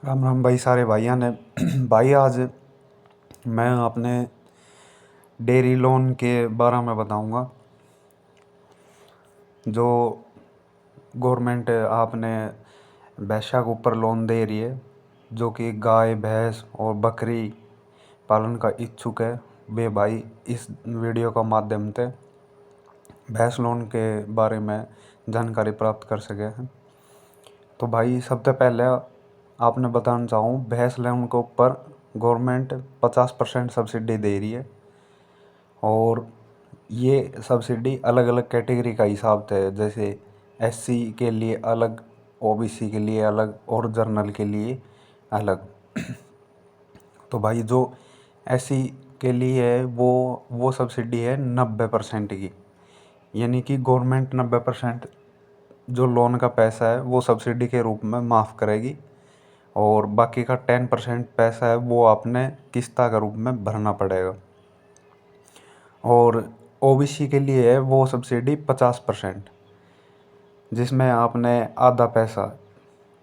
राम राम भाई, सारे भाइयों ने। भाई आज मैं अपने डेयरी लोन के बारे में बताऊंगा। जो गवर्नमेंट आपने भैंसा के ऊपर लोन दे रही है, जो कि गाय भैंस और बकरी पालन का इच्छुक है, वे भाई इस वीडियो का माध्यम से भैंस लोन के बारे में जानकारी प्राप्त कर सके हैं। तो भाई सबसे पहले आपने बताना चाहूँ, भैंस लोन के ऊपर गवर्नमेंट 50% सब्सिडी दे रही है। और ये सब्सिडी अलग अलग कैटेगरी का हिसाब से है, जैसे एससी के लिए अलग, ओबीसी के लिए अलग और जर्नल के लिए अलग। तो भाई जो एससी के लिए है वो सब्सिडी है 90% की, यानी कि गवर्नमेंट 90% जो लोन का पैसा है वो सब्सिडी के रूप में माफ़ करेगी, और बाकी का 10% पैसा है वो आपने किस्ता के रूप में भरना पड़ेगा। और ओबीसी के लिए है वो सब्सिडी 50%, जिसमें आपने आधा पैसा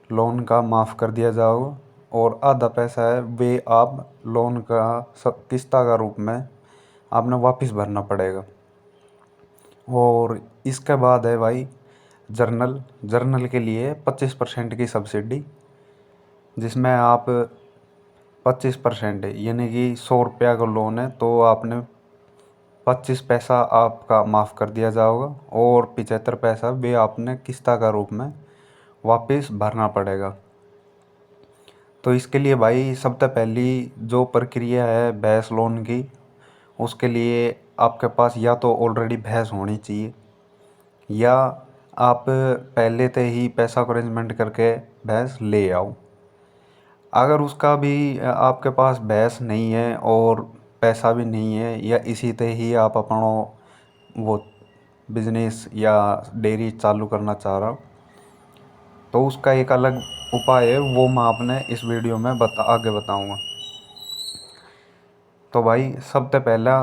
लोन का माफ़ कर दिया जाएगा, और आधा पैसा है वे आप लोन का सब किस्ता का रूप में आपने वापस भरना पड़ेगा। और इसके बाद है भाई जर्नल जर्नल के लिए 25% की सब्सिडी, जिसमें आप 25% यानी कि 100 रुपया का लोन है तो आपने 25 पैसा आपका माफ़ कर दिया जाएगा, और 75 पैसा भी आपने किस्ता का रूप में वापस भरना पड़ेगा। तो इसके लिए भाई सबसे पहली जो प्रक्रिया है भैंस लोन की, उसके लिए आपके पास या तो ऑलरेडी भैंस होनी चाहिए, या आप पहले से ही पैसा को अरेंजमेंट करके भैंस ले आओ। अगर उसका भी आपके पास भैंस नहीं है और पैसा भी नहीं है, या इसी से ही आप अपना वो बिजनेस या डेयरी चालू करना चाह रहा हो, तो उसका एक अलग उपाय है, वो मैं आपने इस वीडियो में आगे बताऊंगा। तो भाई सबसे पहला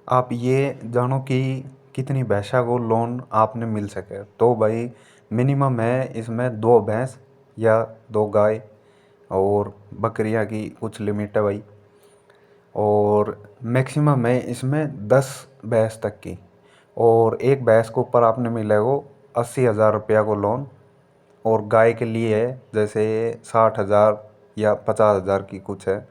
आप ये जानो कि कितनी भैंसा को लोन आपने मिल सके। तो भाई मिनिमम है इसमें 2 भैंस या 2 गाय, और बकरियां की कुछ लिमिट है भाई। और मैक्सिमम है इसमें 10 भैंस तक की, और एक भैंस के ऊपर आपने मिलेगा 80,000 रुपया को लोन। और गाय के लिए है जैसे 60,000 या 50,000 की कुछ है,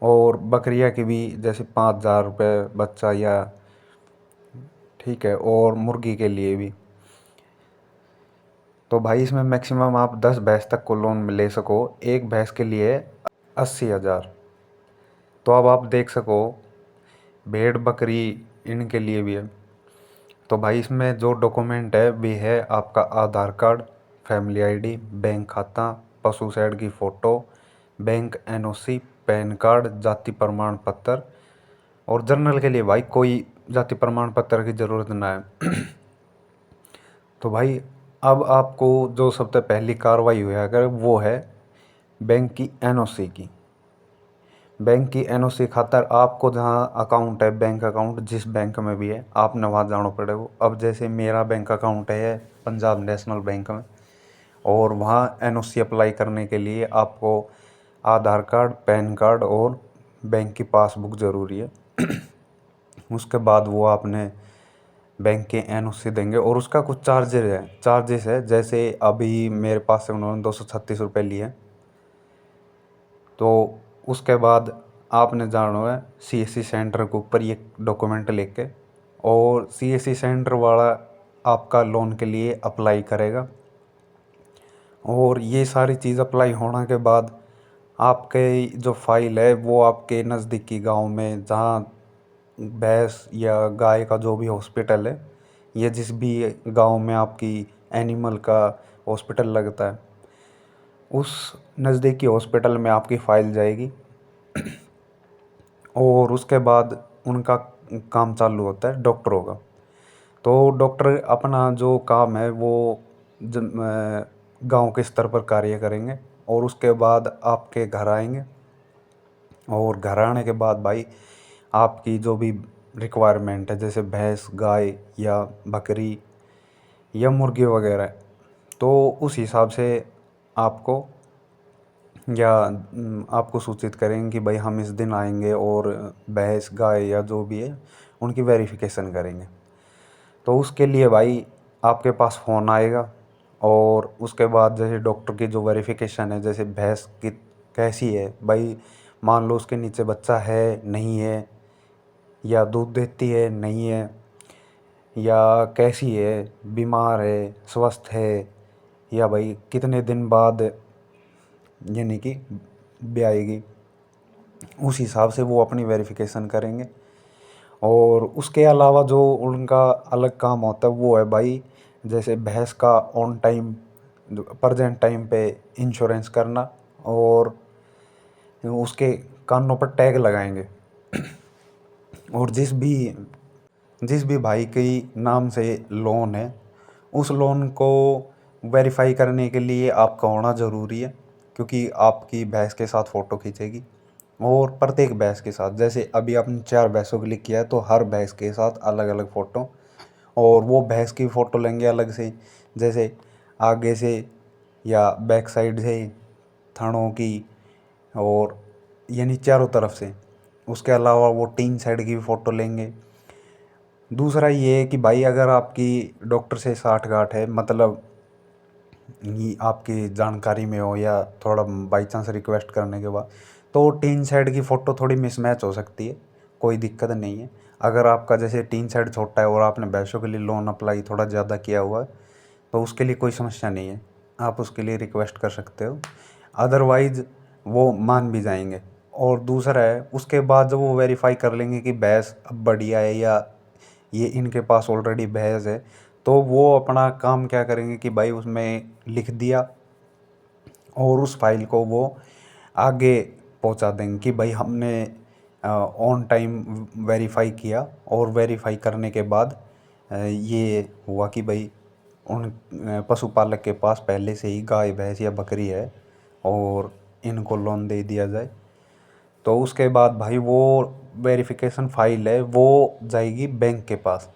और बकरियां की भी जैसे 5,000 रुपये बच्चा, या ठीक है, और मुर्गी के लिए भी। तो भाई इसमें मैक्सिमम आप 10 भैंस तक को लोन ले सको, एक भैंस के लिए 80,000। तो अब आप देख सको भेड़ बकरी इनके लिए भी है। तो भाई इसमें जो डॉक्यूमेंट है वे है आपका आधार कार्ड, फैमिली आईडी, बैंक खाता, पशु शेड की photo, bank NOC, pan card, जाति प्रमाण पत्र। और जर्नल के लिए भाई कोई जाति प्रमाण पत्र की ज़रूरत ना है। तो भाई अब आपको जो सबसे पहली कार्रवाई हुआ अगर वो है बैंक की एनओसी की। बैंक की एनओसी खातर आपको जहाँ अकाउंट है, बैंक अकाउंट जिस बैंक में भी है, आपने वहाँ जाना पड़ेगा। अब जैसे मेरा बैंक अकाउंट है पंजाब नेशनल बैंक में, और वहाँ एनओसी अप्लाई करने के लिए आपको आधार कार्ड, पैन कार्ड और बैंक की पासबुक ज़रूरी है। उसके बाद वो आपने बैंक के एनओसी देंगे, और उसका कुछ चार्जेस है। जैसे अभी मेरे पास से उन्होंने 236 रुपये लिए, तो उसके बाद आपने जाना है सीएससी सेंटर के ऊपर ये डॉक्यूमेंट लेके, और सीएससी सेंटर वाला आपका लोन के लिए अप्लाई करेगा। और ये सारी चीज़ अप्लाई होने के बाद आपके जो फाइल है वो आपके नज़दीकी गांव में, जहाँ भैंस या गाय का जो भी हॉस्पिटल है, या जिस भी गांव में आपकी एनिमल का हॉस्पिटल लगता है, उस नज़दीकी हॉस्पिटल में आपकी फ़ाइल जाएगी। और उसके बाद उनका काम चालू होता है डॉक्टरों का। तो डॉक्टर अपना जो काम है वो गांव के स्तर पर कार्य करेंगे, और उसके बाद आपके घर आएंगे। और घर आने के बाद भाई आपकी जो भी रिक्वायरमेंट है, जैसे भैंस, गाय या बकरी या मुर्गी वगैरह, तो उस हिसाब से आपको या आपको सूचित करेंगे कि भाई हम इस दिन आएंगे और भैंस गाय या जो भी है उनकी वेरिफिकेशन करेंगे। तो उसके लिए भाई आपके पास फ़ोन आएगा और उसके बाद जैसे डॉक्टर की जो वेरिफिकेशन है, जैसे भैंस की कैसी है भाई, मान लो उसके नीचे बच्चा है नहीं है, या दूध देती है नहीं है, या कैसी है, बीमार है स्वस्थ है, या भाई कितने दिन बाद यानी कि ब्याएगी, उस हिसाब से वो अपनी वेरिफिकेशन करेंगे। और उसके अलावा जो उनका अलग काम होता है वो है भाई, जैसे भैंस का ऑन टाइम प्रेजेंट टाइम पे इंश्योरेंस करना, और उसके कानों पर टैग लगाएंगे। और जिस भी भाई के नाम से लोन है, उस लोन को वेरीफाई करने के लिए आपका होना ज़रूरी है, क्योंकि आपकी भैंस के साथ फ़ोटो खींचेगी। और प्रत्येक भैंस के साथ, जैसे अभी आपने 4 भैंसों के लिए किया है तो हर भैंस के साथ अलग अलग फ़ोटो, और वो भैंस की फ़ोटो लेंगे अलग से, जैसे आगे से या बैक साइड से, थनों की, और यानी चारों तरफ से। उसके अलावा वो टीन साइड की भी फ़ोटो लेंगे। दूसरा ये है कि भाई अगर आपकी डॉक्टर से साठगांठ है, मतलब ये आपकी जानकारी में हो या थोड़ा बाई चांस रिक्वेस्ट करने के बाद, तो टीन साइड की फ़ोटो थोड़ी मिसमैच हो सकती है, कोई दिक्कत नहीं है। अगर आपका जैसे टीन साइड छोटा है और आपने भैंसों के लिए लोन अप्लाई थोड़ा ज़्यादा किया हुआ है, तो उसके लिए कोई समस्या नहीं है, आप उसके लिए रिक्वेस्ट कर सकते हो, अदरवाइज़ वो मान भी जाएंगे। और दूसरा है, उसके बाद जब वो वेरीफाई कर लेंगे कि भैंस अब बढ़िया है या ये इनके पास ऑलरेडी भैंस है, तो वो अपना काम क्या करेंगे कि भाई उसमें लिख दिया और उस फाइल को वो आगे पहुंचा देंगे कि भाई हमने ऑन टाइम वेरीफाई किया, और वेरीफाई करने के बाद ये हुआ कि भाई उन पशुपालक के पास पहले से ही गाय भैंस या बकरी है और इनको लोन दे दिया जाए। तो उसके बाद भाई वो वेरिफिकेशन फाइल है वो जाएगी बैंक के पास।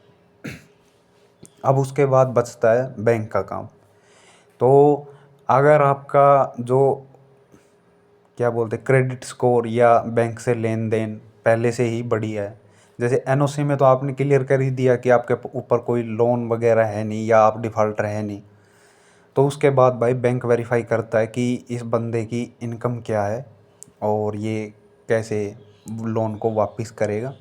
अब उसके बाद बचता है बैंक का काम। तो अगर आपका जो क्या बोलते क्रेडिट स्कोर या बैंक से लेन देन पहले से ही बढ़िया है, जैसे एनओसी में तो आपने क्लियर कर ही दिया कि आपके ऊपर कोई लोन वगैरह है नहीं या आप डिफ़ॉल्टर है नहीं, तो उसके बाद भाई बैंक वेरीफाई करता है कि इस बंदे की इनकम क्या है और ये कैसे लोन को वापस करेगा।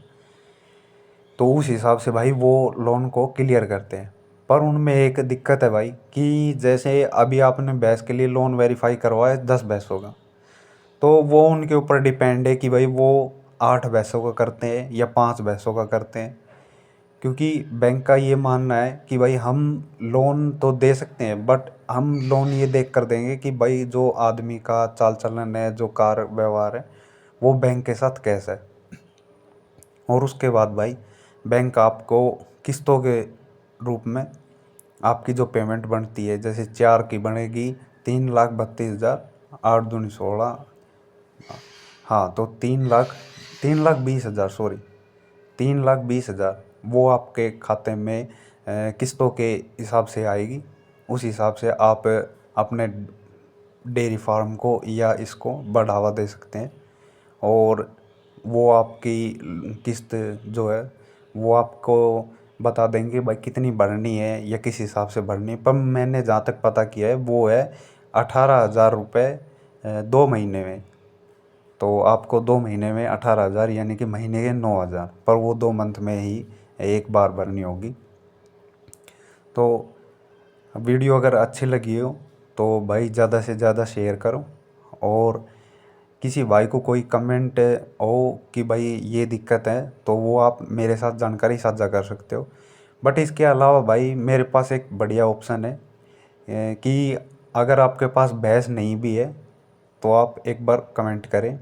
तो उस हिसाब से भाई वो लोन को क्लियर करते हैं। पर उनमें एक दिक्कत है भाई कि जैसे अभी आपने भैंस के लिए लोन वेरीफाई करवाया 10 भैंसों का, तो वो उनके ऊपर डिपेंड है कि भाई वो 8 भैंसों का करते हैं या 5 भैंसों का करते हैं। क्योंकि बैंक का ये मानना है कि भाई हम लोन तो दे सकते हैं, बट हम लोन ये देख कर देंगे कि भाई जो आदमी का चाल चलन है, जो कार व्यवहार है, वो बैंक के साथ कैसा है। और उसके बाद भाई बैंक आपको किस्तों के रूप में आपकी जो पेमेंट बनती है, जैसे 4 की बनेगी 3,32,000, 8 दूनी 16, हाँ तो 3,20,000, सॉरी 3,20,000 वो आपके खाते में किस्तों के हिसाब से आएगी। उस हिसाब से आप अपने डेयरी फार्म को या इसको बढ़ावा दे सकते हैं, और वो आपकी किस्त जो है वो आपको बता देंगे भाई कितनी भरनी है या किस हिसाब से भरनी है। पर मैंने जहाँ तक पता किया है वो है 18,000 रुपये 2 महीने में। तो आपको 2 महीने में 18,000 यानी कि महीने के 9,000, पर वो 2 मंथ में ही एक बार भरनी होगी। तो वीडियो अगर अच्छी लगी हो तो भाई ज़्यादा से ज़्यादा शेयर करो, और किसी भाई को कोई कमेंट हो कि भाई ये दिक्कत है तो वो आप मेरे साथ जानकारी साझा कर सकते हो। बट इसके अलावा भाई मेरे पास एक बढ़िया ऑप्शन है कि अगर आपके पास भैंस नहीं भी है तो आप एक बार कमेंट करें